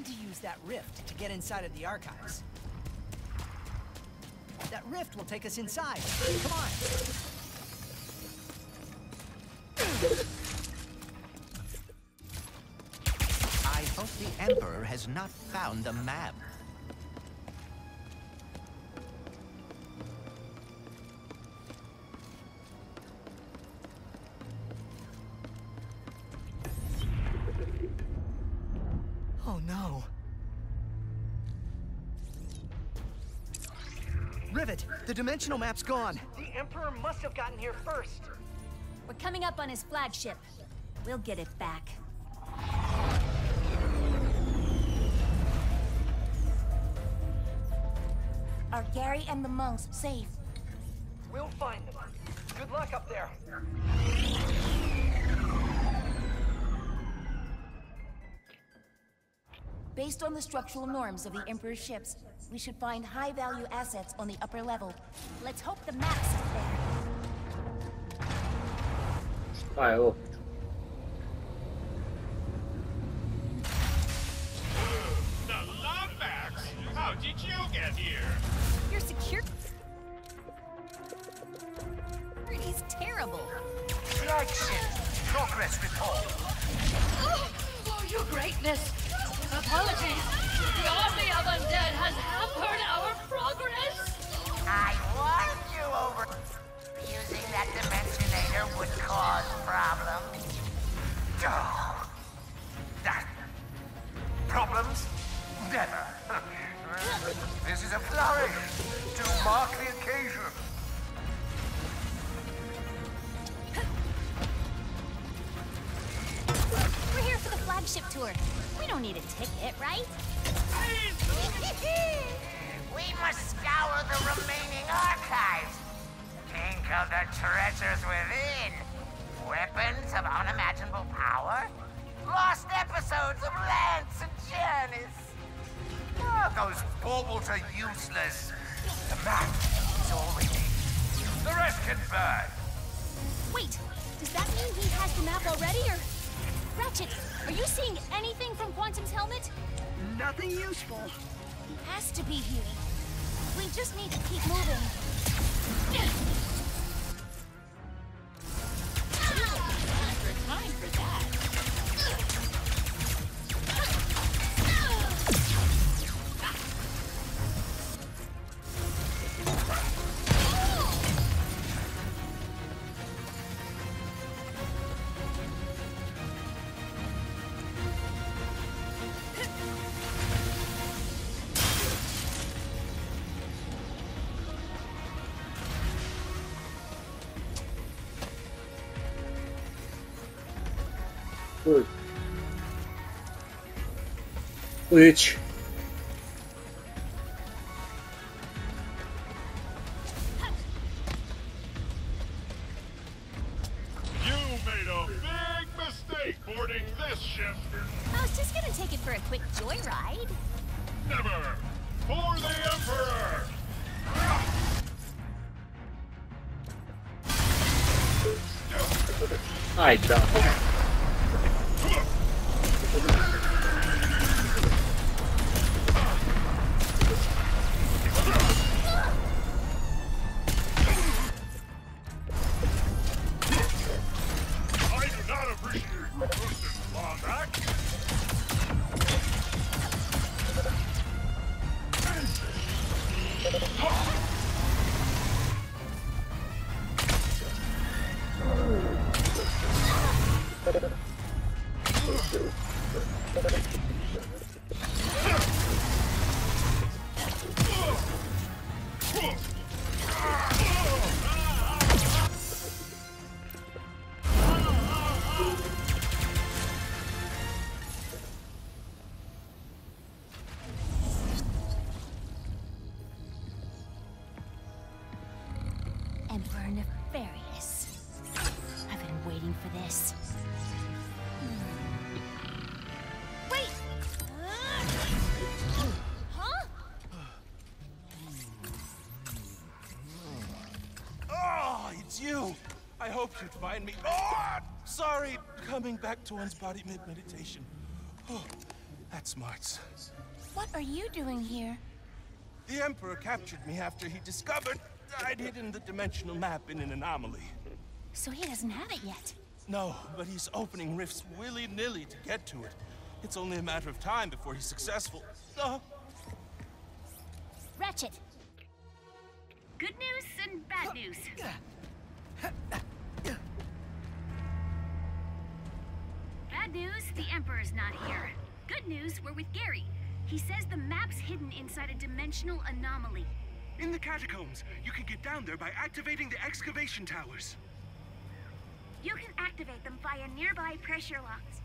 to use that rift to get inside of the archives. That rift will take us inside. Come on. I hope the Emperor has not found the map. Oh no. Rivet, the dimensional map's gone. The Emperor must have gotten here first. We're coming up on his flagship. We'll get it back. Are Gary and the monks safe? We'll find them. Good luck up there. Based on the structural norms of the Emperor's ships, we should find high-value assets on the upper level. Let's hope the map's there. Spajaju. The Lumbax! How did you get here? You're secure. He's terrible. Flagship, progress report. Oh, your greatness! Apologies! The army of undead has hampered our progress! I warned you over. Using that dimensionator would cause problems. Oh, that. Problems? Never. This is a flourish to mark the occasion. We're here for the flagship tour. We don't need a ticket, right? We must scour the remaining archives. Think of the treasures within. Weapons of unimaginable power. Lost episodes of Lance and Janice. Oh, those baubles are useless. The map is all we need. The rest can burn. Wait, does that mean he has the map already, or... Ratchet, are you seeing anything from Quantum's helmet? Nothing useful. He has to be here. We just need to keep moving. Time for that. Which? You made a big mistake boarding this ship. I was just gonna take it for a quick joyride. Never! For the Emperor! I don't. I do not appreciate your persons, Lombax. Emperor Nefarious. I've been waiting for this. Wait! Huh? Oh, it's you! I hoped you'd find me. Oh, sorry, coming back to one's body mid-meditation. Oh, That's smarts. What are you doing here? The Emperor captured me after he discovered I'd hidden the dimensional map in an anomaly. So he doesn't have it yet. No, but he's opening rifts willy-nilly to get to it. It's only a matter of time before he's successful. Ratchet! Good news and bad news. Bad news, the Emperor's not here. Good news, we're with Gary. He says the map's hidden inside a dimensional anomaly. In the catacombs, you can get down there by activating the excavation towers. You can activate them via nearby pressure locks.